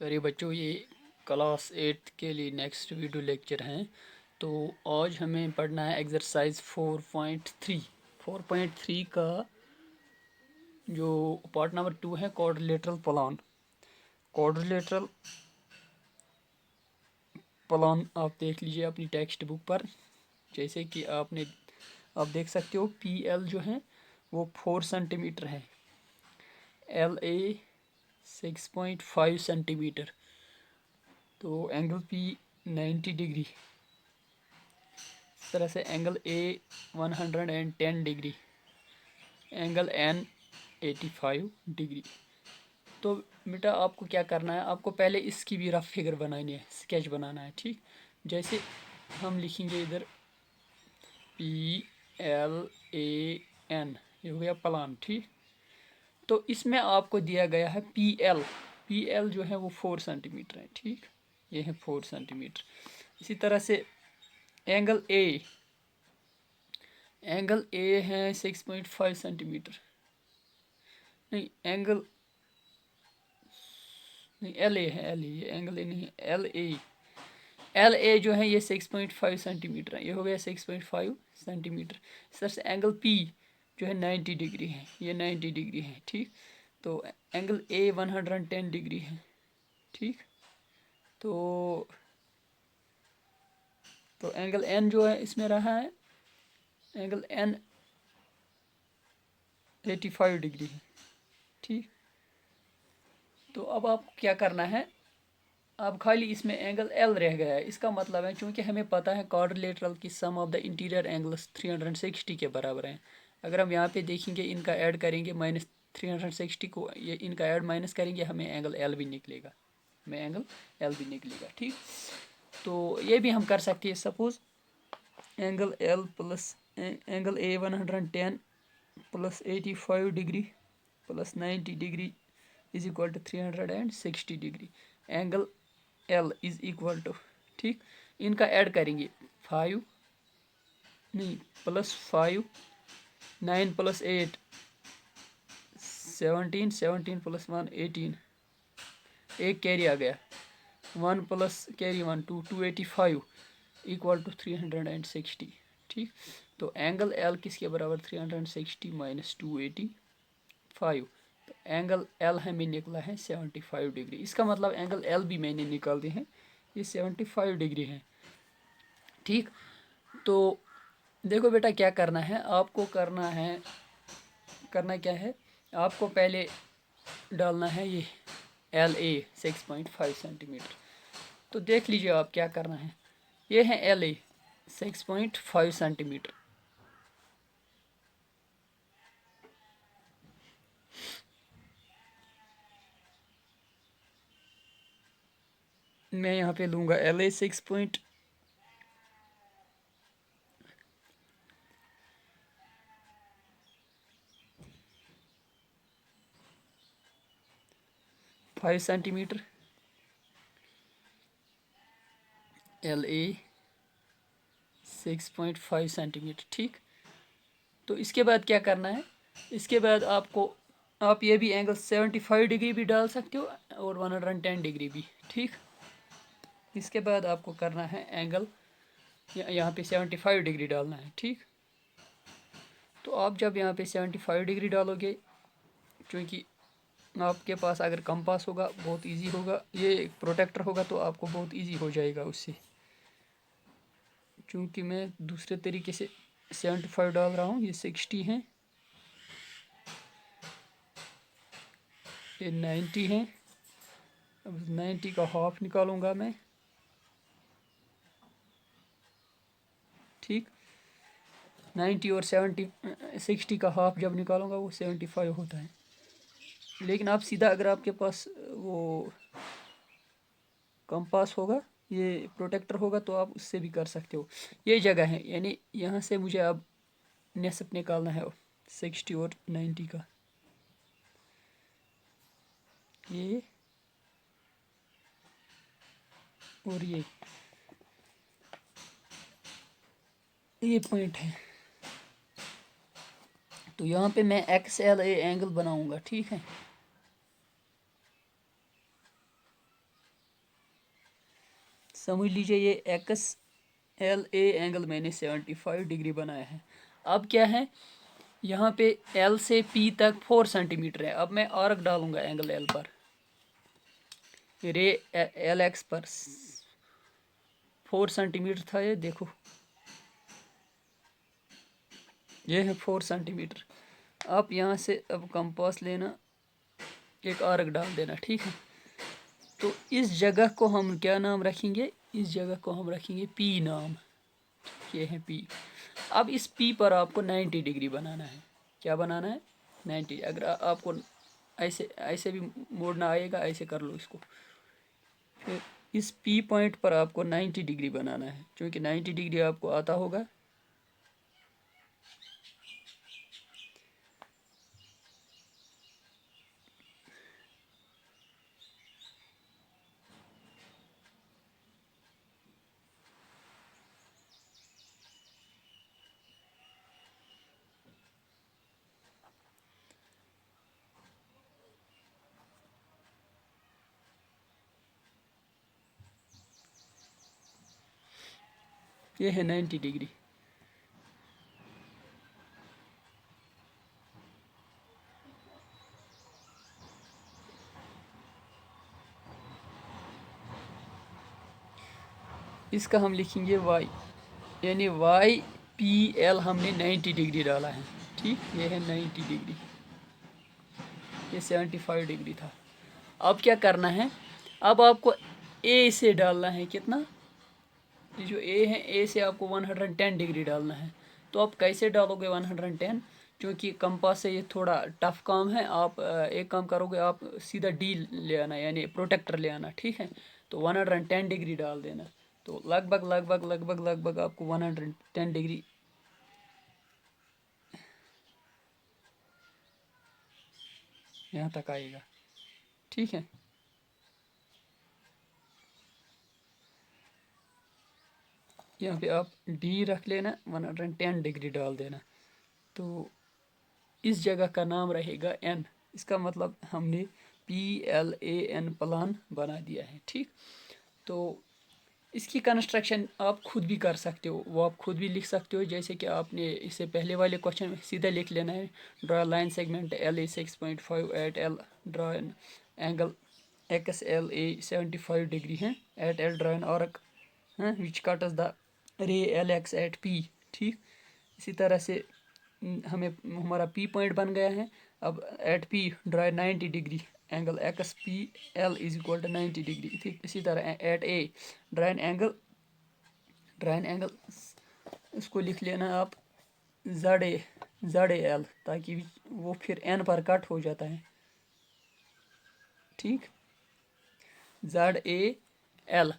प्यारे बच्चों, ये क्लास 8 के लिए नेक्स्ट वीडियो लेक्चर हैं। तो आज हमें पढ़ना है एक्सरसाइज 4.3। 4.3 का जो पार्ट नंबर 2 है क्वाड्रिलेटरल प्लान। क्वाड्रिलेटरल प्लान आप देख लीजिए अपनी टेक्स्ट बुक पर। जैसे कि आप देख सकते हो PL जो है वो 4 सेंटीमीटर है, LA 6.5 सेंटीमीटर। तो एंगल P 90 डिग्री, इस तरह से angle A 110 degree, angle N 85 degree. तो बेटा आपको क्या करना है, आपको पहले इसकी भी रफ फिगर बनानी है, स्केच बनाना है। ठीक, जैसे हम लिखेंगे इधर PLAN, ये हो गया प्लान। ठीक, तो इसमें आपको दिया गया है PL जो है वो 4 सेंटीमीटर है। ठीक, ये है 4 सेंटीमीटर। इसी तरह से एंगल A है 6.5 सेंटीमीटर, नहीं एंगल नहीं LA है, ये एंगल A नहीं है, LA जो है ये 6.5 सेंटीमीटर है, ये हो गया 6.5 सेंटीमीटर। इस तरह से एंगल P जो है 90 डिग्री है, ये 90 डिग्री है। ठीक, तो एंगल A 110 डिग्री है। ठीक, तो एंगल N जो है इसमें रहा है, एंगल N 85 डिग्री है। ठीक, तो अब आप क्या करना है, अब खाली इसमें एंगल L रह गया है। इसका मतलब है चूंकि हमें पता है क्वाड्रिलेटरल की सम ऑफ द इंटीरियर एंगल्स 360 के बराबर हैं। अगर हम यहाँ पे देखेंगे, इनका ऐड करेंगे -360 को, ये इनका ऐड माइनस करेंगे, हमें एंगल L भी निकलेगा, ठीक, तो ये भी हम कर सकते हैं। Suppose angle L plus angle A 110 plus 85 degree plus 90 degree is equal to 360 degree. Angle L is equal to, ठीक, इनका ऐड करेंगे 5 नहीं प्लस 5, 9 प्लस 8 17, 17 प्लस 1 18, एक कैरी आ गया, 1 प्लस कैरी 1 2, 285 इक्वल टू 360। ठीक, तो एंगल L किसके बराबर, 360 माइनस 285, तो एंगल L हमें निकला है 75 डिग्री। इसका मतलब एंगल L भी मैंने निकाल दिए हैं, ये 75 डिग्री है। ठीक, तो देखो बेटा क्या करना है, आपको करना क्या है, आपको पहले डालना है ये LA 6.5 सेंटीमीटर। तो देख लीजिए आप क्या करना है, ये है LA 6.5 सेंटीमीटर। मैं यहाँ पे लूँगा LA 6.5 सेंटीमीटर, LA 6.5 सेंटीमीटर। ठीक, तो इसके बाद क्या करना है, इसके बाद आप ये भी एंगल 75 डिग्री भी डाल सकते हो और 110 डिग्री भी। ठीक, इसके बाद आपको करना है एंगल, यहाँ पे 75 डिग्री डालना है। ठीक, तो आप जब यहाँ पे 75 डिग्री डालोगे, क्योंकि आपके पास अगर कंपास होगा बहुत इजी होगा, ये एक प्रोटेक्टर होगा तो आपको बहुत इजी हो जाएगा उससे। क्योंकि मैं दूसरे तरीके से 75 डाल रहा हूँ, ये 60 है, ये 90 है। अब 90 का हाफ निकालूंगा मैं। ठीक, 90 और 60 का हाफ जब निकालूंगा वो 75 होता है। लेकिन आप सीधा, अगर आपके पास वो कंपास होगा, ये प्रोटेक्टर होगा, तो आप उससे भी कर सकते हो। ये जगह है, यानी यहाँ से मुझे अब नेसप निकालना है 60 और 90 का। ये और ये पॉइंट है। तो यहाँ पे मैं XLA एंगल बनाऊंगा। ठीक है, समझ लीजिए ये XLA एंगल मैंने 75 डिग्री बनाया है। अब क्या है, यहाँ पे L से P तक 4 सेंटीमीटर है। अब मैं आर्क डालूंगा एंगल L पर, रे LX पर 4 सेंटीमीटर था ये, देखो ये है 4 सेंटीमीटर। आप यहाँ से अब कंपास लेना, एक आर्क डाल देना, ठीक है। तो इस जगह को हम क्या नाम रखेंगे, इस जगह को हम रखेंगे P नाम, ये है P। अब इस P पर आपको 90 डिग्री बनाना है। क्या बनाना है? 90। अगर आपको ऐसे ऐसे भी मोड़ना आएगा, ऐसे कर लो इसको। फिर इस P पॉइंट पर आपको 90 डिग्री बनाना है, क्योंकि 90 डिग्री आपको आता होगा। ये है 90 डिग्री। इसका हम लिखेंगे y, यानी YPL हमने 90 डिग्री डाला है, ठीक। ये है 90 डिग्री, ये 75 डिग्री था। अब क्या करना है, अब आपको A से डालना है कितना, ये जो A है, A से आपको 110 डिग्री डालना है। तो आप कैसे डालोगे 110, क्योंकि कंपास से ये थोड़ा टफ काम है। आप एक काम करोगे, आप सीधा D ले आना, यानी प्रोटेक्टर ले आना, ठीक है। तो 110 डिग्री डाल देना। तो लगभग लगभग लगभग लगभग आपको 110 डिग्री यहाँ तक आएगा, ठीक है। यहाँ पे आप D रख लेना, 110 डिग्री डाल देना। तो इस जगह का नाम रहेगा N। इसका मतलब हमने PLAN प्लान बना दिया है, ठीक। तो इसकी कंस्ट्रक्शन आप खुद भी कर सकते हो, वो आप खुद भी लिख सकते हो। जैसे कि आपने इससे पहले वाले क्वेश्चन में सीधा लिख लेना है, draw line segment LA 6.5 at L, draw an angle XLA 75 degree है at L, draw an arc which cuts the ray LX at P, ठीक। इसी तरह से हमें हमारा P पॉइंट बन गया है। अब at P draw 90 degree angle XPL is equal to 90 degree, ठीक। इसी तरह at A draw an angle इसको लिख लेना आप ZAL, ताकि वो फिर N पर कट हो जाता है, ठीक। ZAL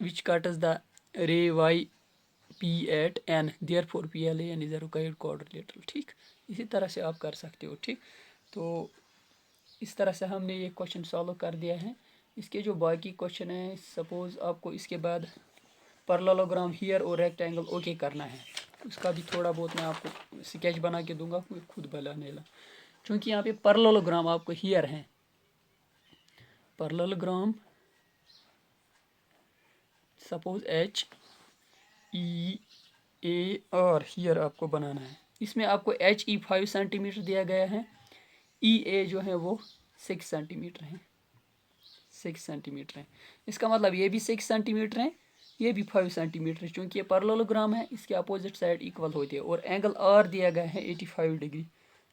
which cuts the ray YP at N, therefore PLAN is a required quadrilateral, ठीक। इसी तरह से आप कर सकते हो, ठीक। तो इस तरह से हमने ये क्वेश्चन सॉल्व कर दिया है। इसके जो बाकी क्वेश्चन है, सपोज़ आपको इसके बाद पैरेललोग्राम हियर और रेक्टेंगल ओके करना है, उसका भी थोड़ा बहुत मैं आपको स्केच बना के दूंगा, खुद बनाने ला। क्योंकि यहाँ पे पैरेललोग्राम आपको हियर है, पैरेललोग्राम सपोज HEAR हियर आपको बनाना है। इसमें आपको HE 5 सेंटीमीटर दिया गया है, EA जो है वो 6 सेंटीमीटर है, 6 सेंटीमीटर है। इसका मतलब ये भी 6 सेंटीमीटर है, ये भी 5 सेंटीमीटर है। क्योंकि ये पैरेललोग्राम है, इसके अपोजिट साइड इक्वल होती है। और एंगल R दिया गया है 85 डिग्री।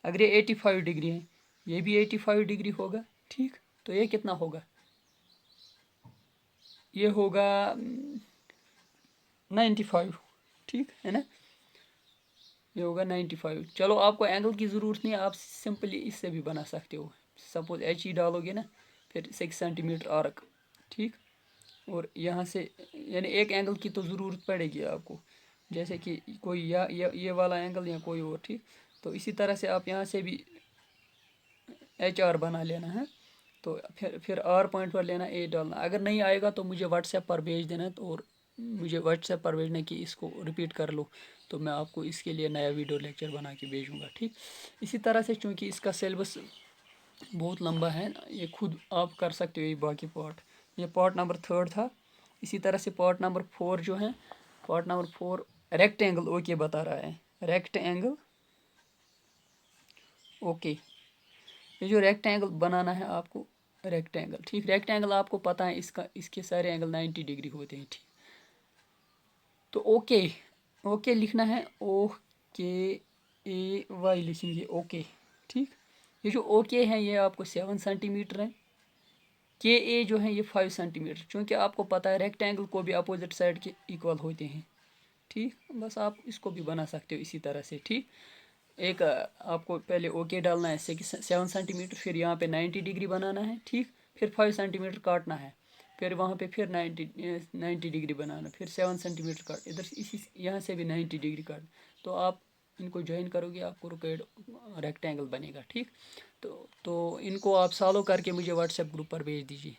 अगर ये 85 डिग्री है, ये भी 85 डिग्री होगा, ठीक। तो ये कितना होगा, ये होगा 95, ठीक है ना, ये होगा 95। चलो आपको एंगल की ज़रूरत नहीं है, आप सिंपली इससे भी बना सकते हो। सपोज HE डालोगे ना, फिर 6 सेंटीमीटर आर्क, ठीक। और यहाँ से यानी एक एंगल की तो ज़रूरत पड़ेगी आपको, जैसे कि कोई ये वाला एंगल या कोई और, ठीक। तो इसी तरह से आप यहाँ से भी HR बना लेना है। तो फिर R पॉइंट पर लेना, A डालना। अगर नहीं आएगा तो मुझे व्हाट्सएप पर भेज देना, तो और मुझे व्हाट्सएप पर भेजना कि इसको रिपीट कर लो, तो मैं आपको इसके लिए नया वीडियो लेक्चर बना के भेजूँगा, ठीक। इसी तरह से चूँकि इसका सिलेबस बहुत लंबा है, ये खुद आप कर सकते हो ये बाकी पार्ट, ये पार्ट नंबर 3 था। इसी तरह से पार्ट नंबर 4 जो है, पार्ट नंबर 4 रेक्टेंगल ओके बता रहा है, रेक्टेंगल ओके। ये जो रेक्टेंगल बनाना है आपको, रेक्टेंगल, ठीक। रेक्टेंगल आपको पता है इसका, इसके सारे एंगल 90 डिग्री होते हैं, ठीक। तो ओके, ओके लिखना है, ओ के ए वाई लिखेंगे, ओके, ठीक। ये जो ओके है ये आपको 7 सेंटीमीटर है, के ए जो है ये 5 सेंटीमीटर, क्योंकि आपको पता है रेक्टेंगल को भी अपोजिट साइड के इक्वल होते हैं, ठीक। बस आप इसको भी बना सकते हो इसी तरह से, ठीक। एक आपको पहले ओके डालना है 7 सेंटीमीटर, फिर यहाँ पे 90 डिग्री बनाना है, ठीक। फिर 5 सेंटीमीटर काटना है, फिर वहाँ पे फिर 90 डिग्री बनाना, फिर 7 सेंटीमीटर काट, इधर इसी यहाँ से भी 90 डिग्री काट। तो आप इनको ज्वाइन करोगे, आपको रेक्टेंगल बनेगा, ठीक। तो इनको आप सॉल्व करके मुझे व्हाट्सएप ग्रुप पर भेज दीजिए।